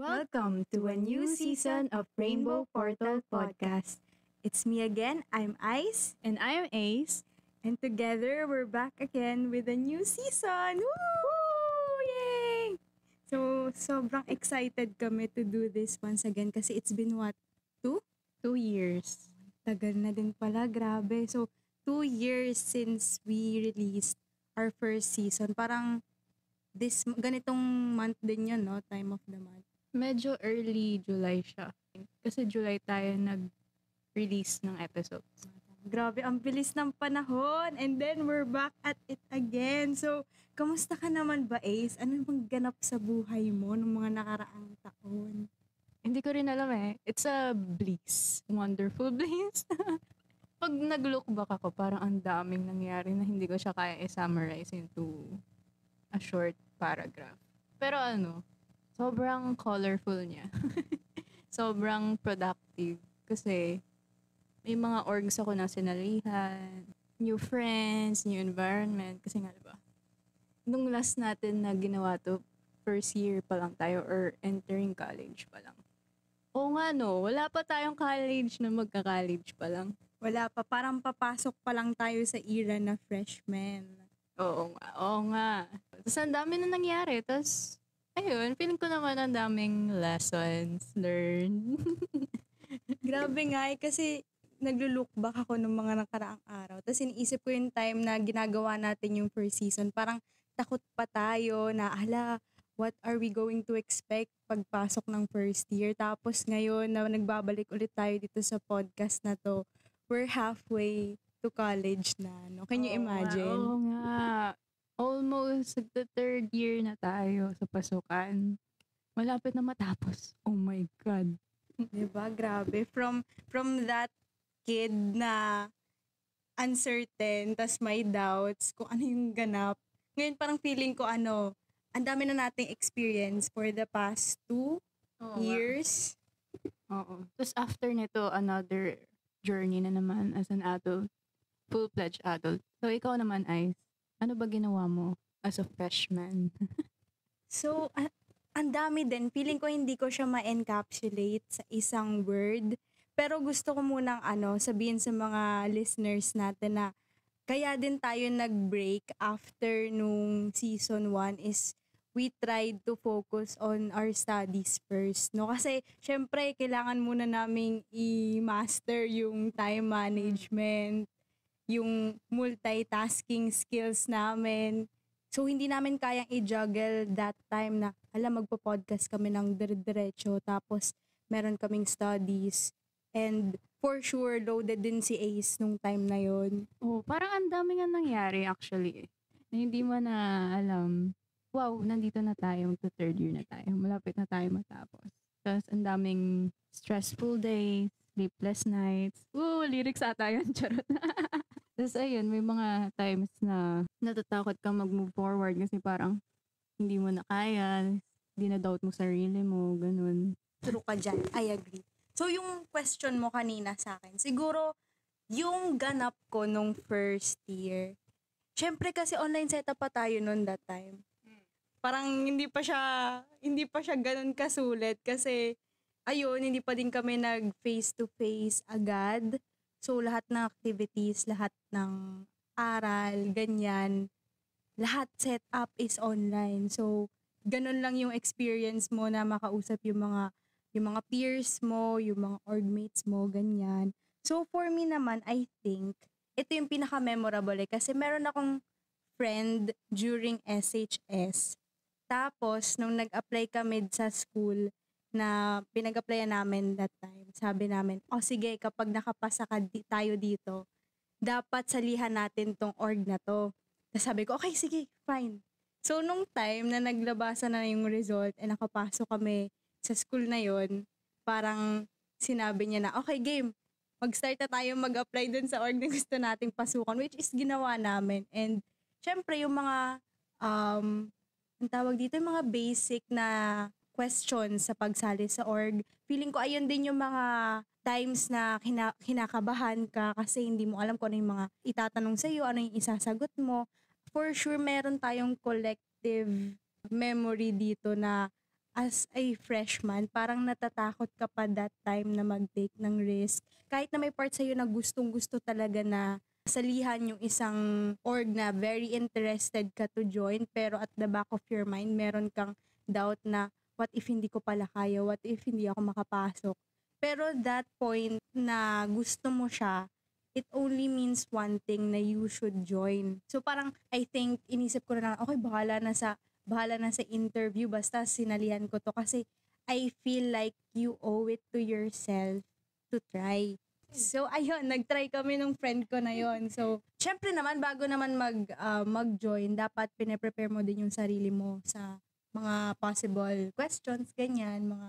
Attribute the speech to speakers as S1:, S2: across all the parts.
S1: Welcome to a new season of Rainbow Portal Podcast. It's me again, I'm Ice,
S2: And I'm Ace.
S1: and together we're back again with a new season. Woo! Yay! So, sobrang excited kami to do this once again kasi it's been what?
S2: 2 years.
S1: Tagal na din pala, grabe. So, 2 years since we released our first season. Parang ganitong month din yun, no? Time of the month.
S2: Medyo early July siya. Kasi July tayo nag-release ng episodes.
S1: Grabe, ang bilis ng panahon. And then, we're back at it again. So, kamusta ka naman ba, Ace? Ano bang ganap sa buhay mo ng mga nakaraang taon?
S2: Hindi ko rin alam eh. It's a bliss. Wonderful bliss. Pag nag-look back ako, parang ang daming nangyari na hindi ko siya kaya i-summarize into a short paragraph. Pero sobrang colorful niya. Sobrang productive. Kasi may mga orgs ako na sinalihan, new friends, new environment. Kasi nga diba, nung last natin na ginawa to, first year pa lang tayo or entering college pa lang. Oo nga wala pa tayong college na magka-college pa lang.
S1: Wala pa, parang papasok pa lang tayo sa era na freshman.
S2: Oo nga. Tapos ang dami na nangyari. Tapos, ayun, feeling ko naman ang daming lessons learned.
S1: Grabe nga kasi naglo-look back ako ng mga nakaraang araw. Tapos iniisip ko yung time na ginagawa natin yung first season. Parang takot pa tayo na, what are we going to expect pagpasok ng first year? Tapos ngayon na nagbabalik ulit tayo dito sa podcast na to, we're halfway to college na. No? Can you imagine?
S2: Oo nga. Almost the third year na tayo sa pasukan. Malapit na matapos. Oh my God.
S1: Diba? Grabe. From that kid na uncertain, tas may doubts kung ano yung ganap. Ngayon parang feeling ko ang dami na nating experience for the past 2 years.
S2: Oo. Tapos after nito, another journey na naman as an adult. Full-fledged adult. So ikaw naman, Ice, ano ba ginawa mo as a freshman?
S1: So, ang dami din. Feeling ko hindi ko siya ma-encapsulate sa isang word. Pero gusto ko munang sabihin sa mga listeners natin na kaya din tayo nag-break after nung season 1 is we tried to focus on our studies first. No? Kasi syempre kailangan muna naming i-master yung time management, yung multitasking skills namin. So, hindi namin kayang i-juggle that time na, magpo-podcast kami ng dire-diretso, tapos meron kaming studies. And for sure, loaded din si Ace nung time na yon.
S2: Parang ang dami nga nangyari actually. Na hindi mo na alam, wow, nandito na tayo, to third year na tayo. Malapit na tayo matapos. Tapos ang daming stressful days, sleepless nights. Lyrics ata yun, charot. Tapos ayun, may mga times na natatakot kang mag-move forward kasi parang hindi mo na kaya, hindi na doubt mo sarili mo, ganun.
S1: True ka dyan. I agree. So, yung question mo kanina sa akin, siguro, yung ganap ko nung first year, syempre kasi online setup pa tayo noon that time. Parang hindi pa siya ganun kasulit kasi, ayun, hindi pa din kami nag face-to-face agad. So, lahat ng activities, lahat ng aral, ganyan, lahat set up is online. So, ganun lang yung experience mo na makausap yung mga peers mo, yung mga orgmates mo, ganyan. So, for me naman, I think, ito yung pinaka-memorable kasi meron akong friend during SHS. Tapos, nung nag-apply kami sa school, na pinag-applyan namin that time, sabi namin, sige, kapag nakapasa tayo dito, dapat salihan natin tong org na to. Tapos sabi ko, okay, sige, fine. So, nung time na naglabasan na yung result and nakapasok kami sa school na yon, parang sinabi niya na, okay, game, mag-start na tayo mag-apply dun sa org na gusto nating pasukan, which is ginawa namin. And, syempre, yung mga, ang tawag dito, yung mga basic na questions sa pagsali sa org. Feeling ko ayun din yung mga times na kinakabahan ka kasi hindi mo alam kung ano yung mga itatanong sa iyo, ano yung isasagot mo. For sure, meron tayong collective memory dito na as a freshman, parang natatakot ka pa that time na mag-take ng risk. Kahit na may part sa'yo na gustong-gusto talaga na salihan yung isang org na very interested ka to join, pero at the back of your mind, meron kang doubt na what if hindi ko pala kaya, what if hindi ako makapasok. Pero that point na gusto mo siya, it only means one thing, na you should join. So parang I think inisip ko na lang, okay, bahala na sa interview, basta sinalihan ko to kasi I feel like you owe it to yourself to try. So ayun, nag-try kami nung friend ko na yon. So syempre naman bago naman mag-join, dapat pine-prepare mo din yung sarili mo sa mga possible questions, ganyan, mga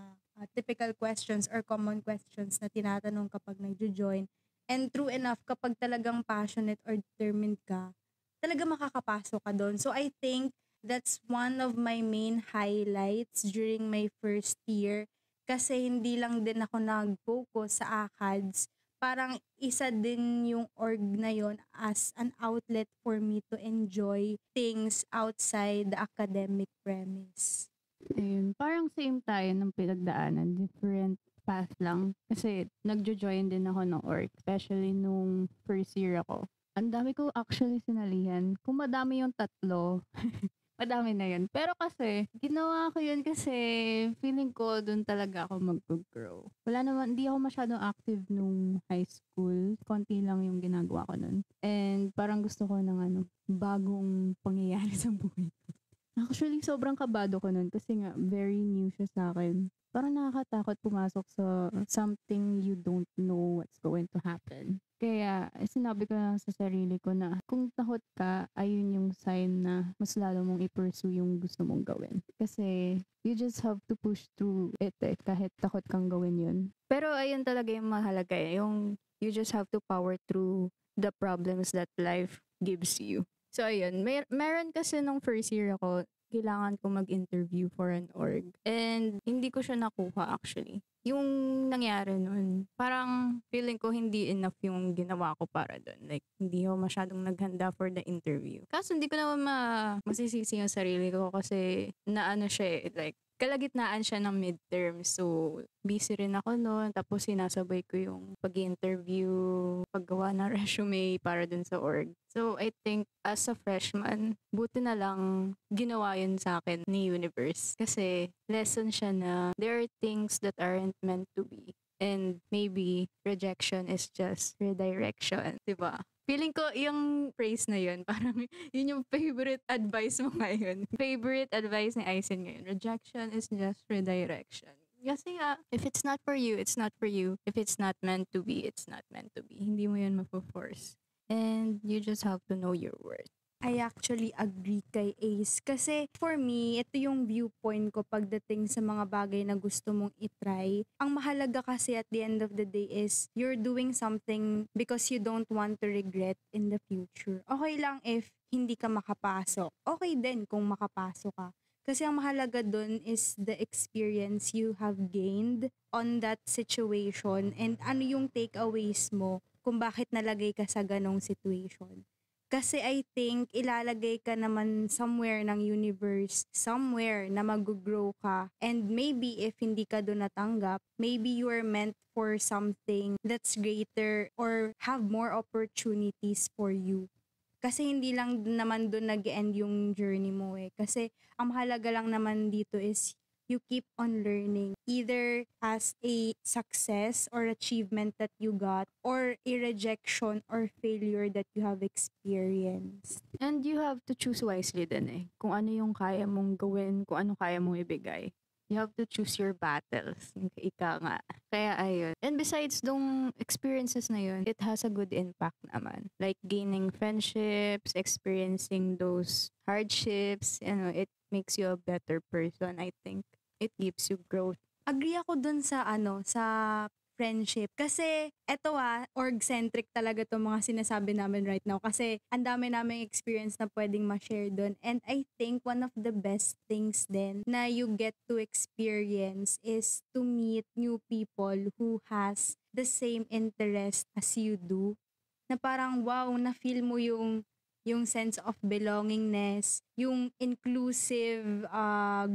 S1: typical questions or common questions na tinatanong kapag nagjo-join. And true enough, kapag talagang passionate or determined ka, talaga makakapasok ka doon. So I think that's one of my main highlights during my first year, kasi hindi lang din ako nag-focus sa ACADS. Parang isa din yung org na yon as an outlet for me to enjoy things outside the academic premise.
S2: Ayun, parang same tayo ng pinagdaanan, different path lang. Kasi nagjo-join din ako ng org, especially nung first year ako. Ang dami ko actually sinalihan. Kung madami yung 3, madami na yun. Pero kasi, ginawa ko yun kasi feeling ko dun talaga ako mag-grow. Wala naman, hindi ako masyadong active nung high school. Konti lang yung ginagawa ko nun. And parang gusto ko ng bagong pangyayari sa buhay ko. Actually, sobrang kabado ko nun kasi nga, very new siya sa akin. Parang nakakatakot pumasok sa something you don't know what's going to happen. Kaya sinabi ko lang sa sarili ko na kung takot ka, ayun yung sign na mas lalo mong i-pursue yung gusto mong gawin. Kasi you just have to push through it kahit takot kang gawin yun. Pero ayun talaga yung mahalaga yung you just have to power through the problems that life gives you. So ayun, meron kasi nung first year ako, kailangan ko mag-interview for an org. And hindi ko siya nakuha actually. Yung nangyari nun, parang feeling ko hindi enough yung ginawa ko para dun. Like, hindi ako masyadong naghanda for the interview. Kaso hindi ko naman masisisi yung sarili ko kasi naano siya like, kalagitnaan siya ng midterm. So, busy rin ako noon. Tapos, sinasabay ko yung pag-interview, paggawa ng resume para dun sa org. So, I think as a freshman, buti na lang ginawa yun sa akin ni Universe. Kasi, lesson siya na there are things that aren't meant to be. And maybe rejection is just redirection. Diba? Feeling ko yung phrase na yun, parang yun yung favorite advice mo ngayon. Favorite advice ni Aizen ngayon. Rejection is just redirection. Kasi nga, if it's not for you, it's not for you. If it's not meant to be, it's not meant to be. Hindi mo yun mapo-force. And you just have to know your worth.
S1: I actually agree kay Ace. Kasi for me, ito yung viewpoint ko pagdating sa mga bagay na gusto mong itry. Ang mahalaga kasi at the end of the day is you're doing something because you don't want to regret in the future. Okay lang if hindi ka makapasok. Okay din kung makapasok ka. Kasi ang mahalaga dun is the experience you have gained on that situation and ano yung takeaways mo kung bakit nalagay ka sa ganong situation. Kasi I think ilalagay ka naman somewhere ng universe, somewhere na mag-grow ka. And maybe if hindi ka doon natanggap, maybe you are meant for something that's greater or have more opportunities for you. Kasi hindi lang naman doon nag-end yung journey mo eh. Kasi ang mahalaga lang naman dito is you keep on learning, either as a success or achievement that you got, or a rejection or failure that you have experienced.
S2: And you have to choose wisely din eh. Kung ano yung kaya mong gawin, kung ano kaya mong ibigay. You have to choose your battles. Ika nga. Kaya ayun. And besides dong experiences na yun, it has a good impact naman. Like gaining friendships, experiencing those hardships, it makes you a better person, I think. It gives you growth.
S1: Agree ako dun sa sa friendship. Kasi eto org-centric talaga itong mga sinasabi namin right now. Kasi ang dami naming experience na pwedeng ma-share dun. And I think one of the best things then na you get to experience is to meet new people who has the same interest as you do. Na parang wow, na-feel mo yung yung sense of belongingness, yung inclusive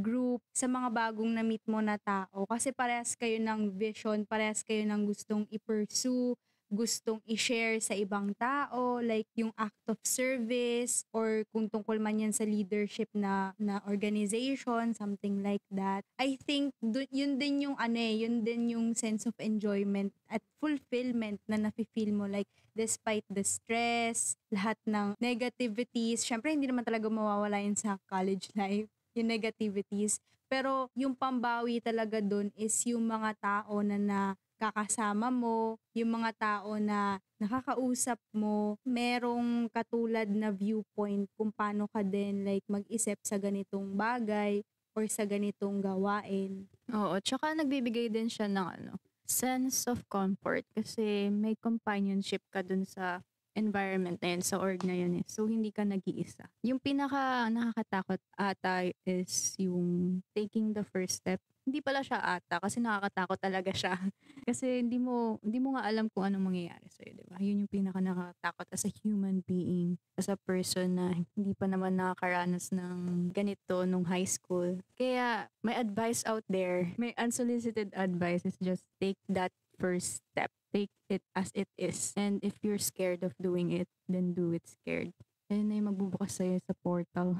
S1: group sa mga bagong na-meet mo na tao. Kasi parehas kayo ng vision, parehas kayo ng gustong i-pursue, gustong i-share sa ibang tao, like yung act of service or kung tungkol man yan sa leadership na organization, something like that. I think yun din yung yun din yung sense of enjoyment at fulfillment na nafe-feel mo, like despite the stress, lahat ng negativities. Syempre hindi naman talaga mawawala yun sa college life, yung negativities. Pero yung pambawi talaga dun is yung mga tao na kakasama mo, yung mga tao na nakakausap mo, merong katulad na viewpoint kung paano ka din like mag-isip sa ganitong bagay or sa ganitong gawain.
S2: Oo, tsaka nagbibigay din siya ng sense of comfort kasi may companionship ka dun sa environment na yun, sa org na yun eh. So, hindi ka nag-iisa. Yung pinaka nakakatakot ata is yung taking the first step. Hindi pala siya ata kasi nakakatakot talaga siya. Kasi hindi mo nga alam kung anong mangyayari sa'yo, di ba? Yun yung pinaka nakakatakot as a human being, as a person na hindi pa naman nakakaranas ng ganito nung high school. Kaya may advice out there, may unsolicited advice is just take that first step. Take it as it is. And if you're scared of doing it, then do it scared. Ayun na yung magbubukas sa'yo sa portal.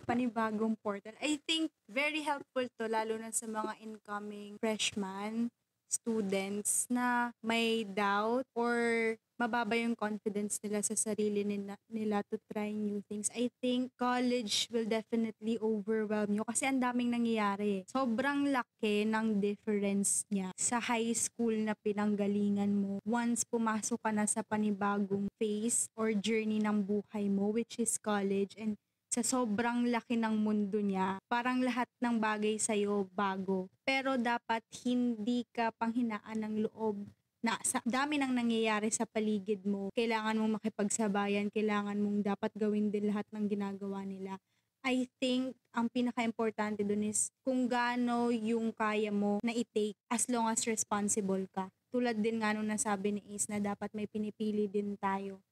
S1: Panibagong portal. I think very helpful to lalo na sa mga incoming freshman students na may doubt or mababa yung confidence nila sa sarili nila to try new things. I think college will definitely overwhelm you kasi ang daming nangyayari. Sobrang laki ng difference niya sa high school na pinanggalingan mo once pumasok ka na sa panibagong phase or journey ng buhay mo, which is college. And sa sobrang laki ng mundo niya, parang lahat ng bagay sa'yo bago. Pero dapat hindi ka panghinaan ng loob na sa dami nang nangyayari sa paligid mo. Kailangan mong makipagsabayan, kailangan mong dapat gawin din lahat ng ginagawa nila. I think ang pinaka-importante dun is kung gaano yung kaya mo na i-take as long as responsible ka. Tulad din nga nung nasabi ni Ace na dapat may pinipili din tayo.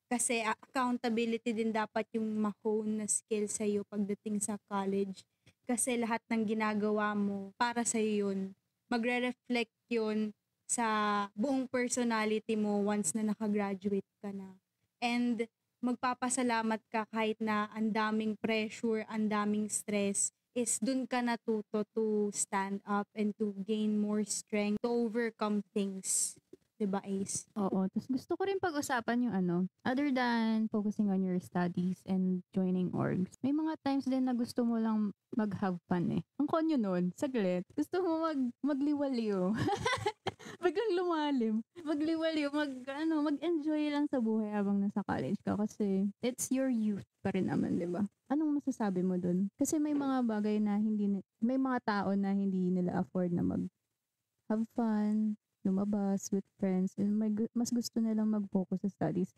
S1: Kasi accountability din dapat yung ma-hone na skill sa'yo pagdating sa college. Kasi lahat ng ginagawa mo para sa'yo yun. Magre-reflect yun sa buong personality mo once na nakagraduate ka na. And magpapasalamat ka kahit na ang daming pressure, ang daming stress, is dun ka natuto to stand up and to gain more strength to overcome things. Diba, Ace?
S2: Oo. Tapos gusto ko rin pag-usapan yung other than focusing on your studies and joining orgs, may mga times din na gusto mo lang mag-have fun eh. Ang konyo nun, saglit, gusto mo magliwaliw. Biglang lumalim. Magliwaliw, mag-enjoy lang sa buhay habang nasa college ka kasi it's your youth pa rin naman, di ba? Anong masasabi mo dun? Kasi may mga bagay na may mga tao na hindi nila afford na have fun, lumabas with friends, and mas gusto nilang mag-focus sa studies.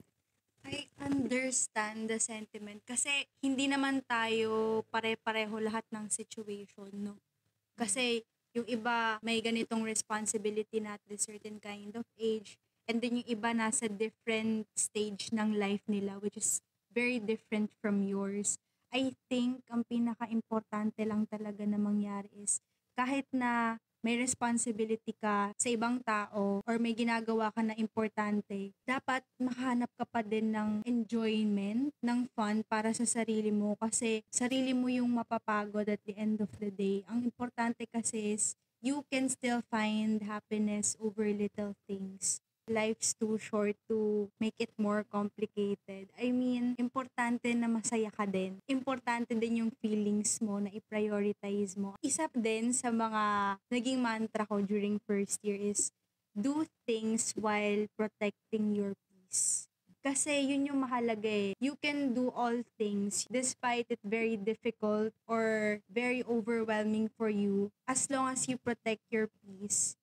S1: I understand the sentiment kasi hindi naman tayo pare-pareho lahat ng situation, no? Kasi yung iba may ganitong responsibility na at a certain kind of age, and then yung iba nasa different stage ng life nila which is very different from yours. I think ang pinaka-importante lang talaga na mangyari is kahit na may responsibility ka sa ibang tao or may ginagawa ka na importante, dapat makahanap ka pa din ng enjoyment, ng fun para sa sarili mo kasi sarili mo yung mapapagod at the end of the day. Ang importante kasi is you can still find happiness over little things. Life's too short to make it more complicated. I mean, importante na masaya ka din. Importante din yung feelings mo na i-prioritize mo. Isa din sa mga naging mantra ko during first year is do things while protecting your peace. Kasi yun yung mahalaga eh. You can do all things despite it very difficult or very overwhelming for you as long as you protect your peace.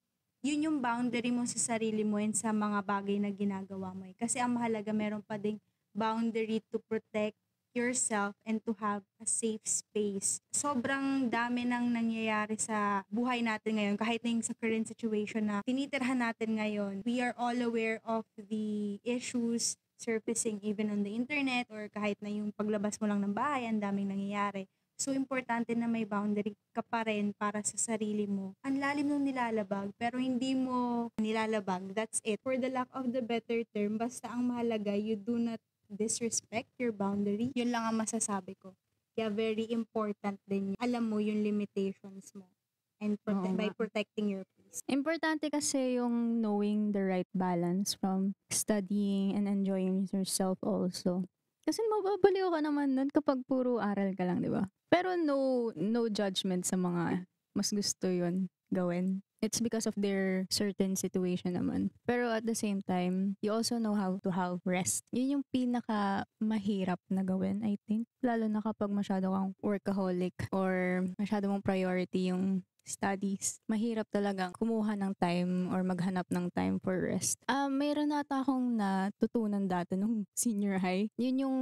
S1: Yun yung boundary mo sa sarili mo and sa mga bagay na ginagawa mo. Kasi ang mahalaga, meron pa ding boundary to protect yourself and to have a safe space. Sobrang dami nang nangyayari sa buhay natin ngayon, kahit na yung sa current situation na tinitirhan natin ngayon. We are all aware of the issues surfacing even on the internet or kahit na yung paglabas mo lang ng bahay, ang daming nangyayari. So, importante na may boundary ka pa rin para sa sarili mo. Ang lalim nung nilalabag, pero hindi mo nilalabag. That's it. For the lack of the better term, basta ang mahalaga, you do not disrespect your boundary. Yun lang ang masasabi ko. Kaya very important din. Alam mo yung limitations mo. And by protecting your peace.
S2: Importante kasi yung knowing the right balance from studying and enjoying yourself also. Kasi mababaliw ka naman nun kapag puro aral ka lang, di ba? Pero no judgment sa mga mas gusto yun gawin. It's because of their certain situation naman. Pero at the same time, you also know how to have rest. Yun yung pinaka mahirap na gawin, I think. Lalo na kapag masyado kang workaholic or masyado mong priority yung studies. Mahirap talaga kumuha ng time or maghanap ng time for rest. Mayroon nata akong natutunan dati nung senior high. Yun yung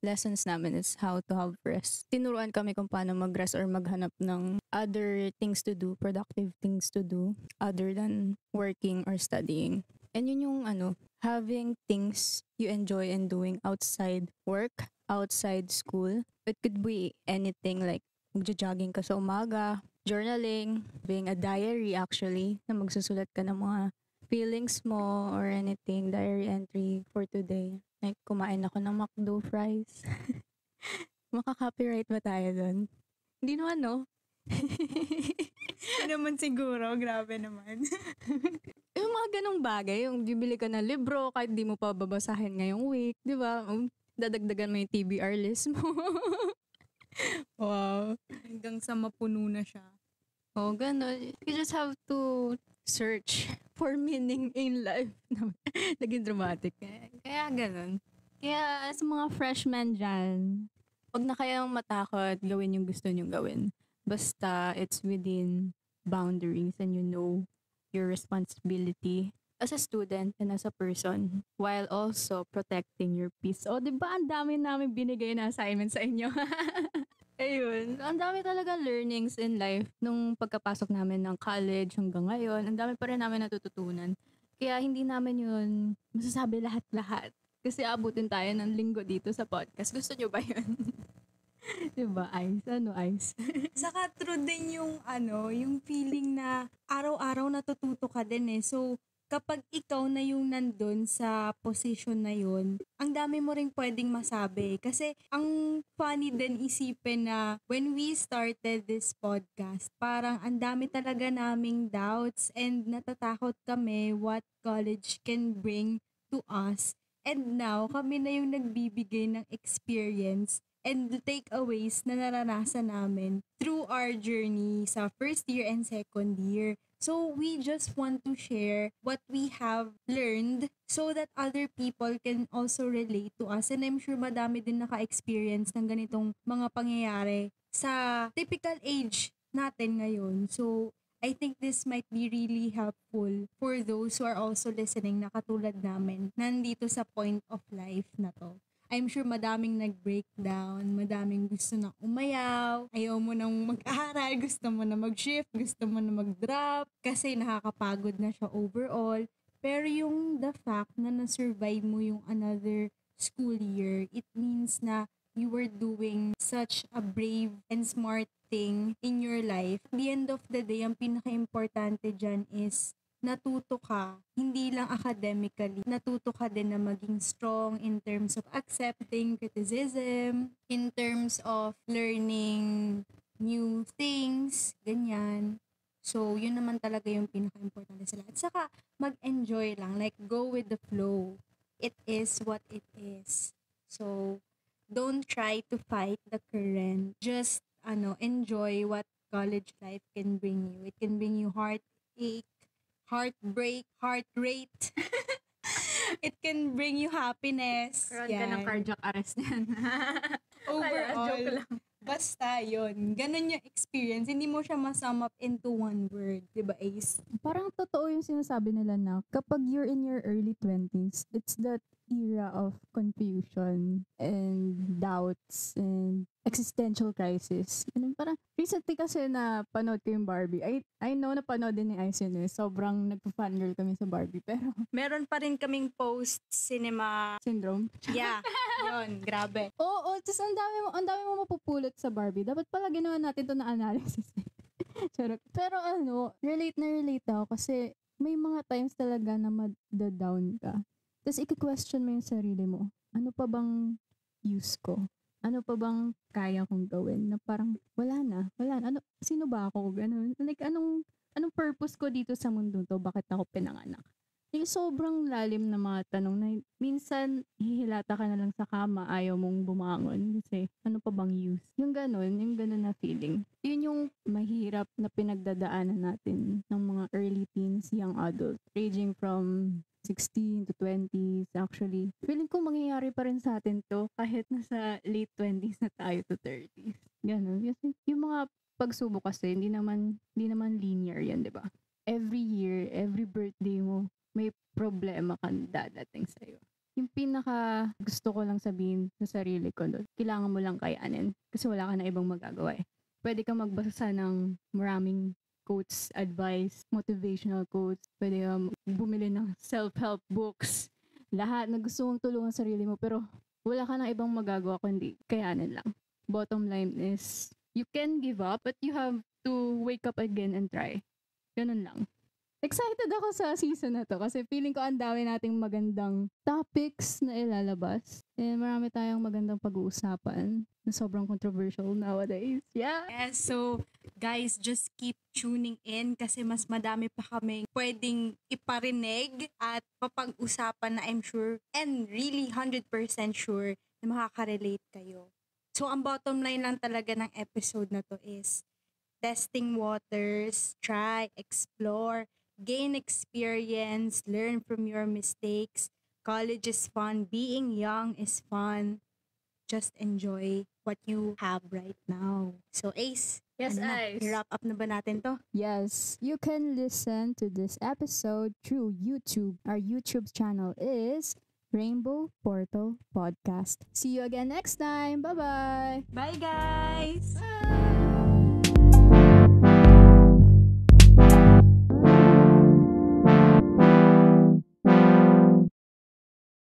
S2: lessons namin is how to have rest. Tinuruan kami kung paano mag-rest or maghanap ng other things to do, productive things to do other than working or studying. And yun yung having things you enjoy and doing outside work, outside school. It could be anything like magja-jogging ka sa umaga, journaling, being a diary actually, na magsusulat ka ng mga feelings mo or anything, diary entry for today. Like, kumain ako ng McDo fries. Maka-copyright ba tayo dun? Hindi naman, no?
S1: Hindi naman siguro, grabe naman.
S2: Yung mga ganong bagay, yung bibili ka ng libro kahit di mo pa babasahin ngayong week, di ba? Dadagdagan mo yung TBR list mo. Wow.
S1: Hanggang sa mapuno na siya.
S2: Oh, gano'n. You just have to search for meaning in life. Naging dramatic. Kaya gano'n. Kaya sa mga freshmen dyan, huwag na kayong matakot gawin yung gusto nyong gawin. Basta it's within boundaries and you know your responsibility as a student and as a person while also protecting your peace. O, di ba ang dami namin binigay na assignment sa inyo? Ayun. Ang dami talaga learnings in life nung pagkapasok namin ng college hanggang ngayon. Ang dami pa rin namin natututunan. Kaya hindi namin yun masasabi lahat-lahat. Kasi abutin tayo ng linggo dito sa podcast. Gusto nyo ba yun? Diba, Ice? Ano, Ice?
S1: Saka true din yung yung feeling na araw-araw natututo ka din eh. So, kapag ikaw na yung nandun sa position na yun, ang dami mo ring pwedeng masabi. Kasi ang funny din isipin na when we started this podcast, parang ang dami talaga naming doubts and natatakot kami what college can bring to us. And now, kami na yung nagbibigay ng experience and the takeaways na naranasan namin through our journey sa first year and second year. So, we just want to share what we have learned so that other people can also relate to us. And I'm sure madami din naka-experience ng ganitong mga pangyayari sa typical age natin ngayon. So, I think this might be really helpful for those who are also listening na katulad namin, nandito sa point of life na to. I'm sure madaming nag-breakdown, madaming gusto na umayaw, ayaw mo nang mag-aral, gusto mo na mag-shift, gusto mo na mag-drop, kasi nakakapagod na siya overall. Pero yung the fact na na-survive mo yung another school year, it means na you were doing such a brave and smart thing in your life. At the end of the day, ang pinaka-importante dyan is natuto ka, hindi lang academically, natuto ka din na maging strong in terms of accepting criticism, in terms of learning new things, ganyan. So, yun naman talaga yung pinaka-importante sa lahat. Saka, mag-enjoy lang, like, go with the flow. It is what it is. So, don't try to fight the current. Just, enjoy what college life can bring you. It can bring you heartache, heartbreak, heart rate. It can bring you happiness.
S2: Karoon ka ng cardiac arrest yan.
S1: Overall, basta yun. Ganun yung experience. Hindi mo siya masum up into one word. Diba, Ace?
S2: Parang totoo yung sinasabi nila na kapag you're in your early 20s, it's that era of confusion and doubts and existential crisis. And parang recently kasi na panood ko yung Barbie. I know na panood din ni Aizen eh. Sobrang nagpa-fangirl kami sa Barbie. Pero
S1: Meron pa rin kaming post-cinema.
S2: syndrome.
S1: Yeah, yun, grabe.
S2: Oo, just ang dami mo mapupulot sa Barbie. Dapat pala ginawa natin to na analysis. Charot. Pero relate na relate ako kasi may mga times talaga na mad-down ka. Tapos i-question mo yung sarili mo. Ano pa bang use ko? Ano pa bang kaya kong gawin? Na parang wala na. Ano, sino ba ako? Ganun. Like, anong purpose ko dito sa mundo to? Bakit ako pinanganak? Yung sobrang lalim na mga tanong na minsan hihilata ka na lang sa kama, ayaw mong bumangon kasi ano pa bang use? Yung ganun na feeling. Yun yung mahirap na pinagdadaanan natin ng mga early teens, young adults, ranging from 16 to 20s actually. Feeling ko mangyayari pa rin sa atin to kahit nasa late 20s na tayo to 30s. Ganun. Kasi yung mga pagsubok kasi hindi naman linear yan, di ba? Every year, every birthday mo, may problema kang dadating sa'yo. Yung pinaka gusto ko lang sabihin sa sarili ko doon, kailangan mo lang kayanin kasi wala ka na ibang magagawa eh. Pwede kang magbasa ng maraming quotes, advice, motivational quotes, pwede kang bumili ng self-help books, lahat na gusto mong tulungan sarili mo pero wala ka na ibang magagawa kundi kayanin lang. Bottom line is, you can give up but you have to wake up again and try. Ganun lang. Excited ako sa season na to kasi feeling ko ang dami nating magandang topics na ilalabas. And marami tayong magandang pag-uusapan na sobrang controversial nowadays. Yeah.
S1: Yes, so guys, just keep tuning in kasi mas madami pa kaming pwedeng iparinig at papag-usapan na I'm sure and really 100% sure na makaka-relate kayo. So ang bottom line lang talaga ng episode na to is testing waters, try, explore, gain experience, learn from your mistakes. College is fun. Being young is fun. Just enjoy what you have right now. So Ace,
S2: Yes,
S1: ano na,
S2: Ice.
S1: i-wrap up na ba natin to?
S2: Yes, you can listen to this episode through YouTube. Our YouTube channel is Rainbow Portal Podcast. See you again next time. Bye-bye.
S1: Bye guys!
S2: Bye!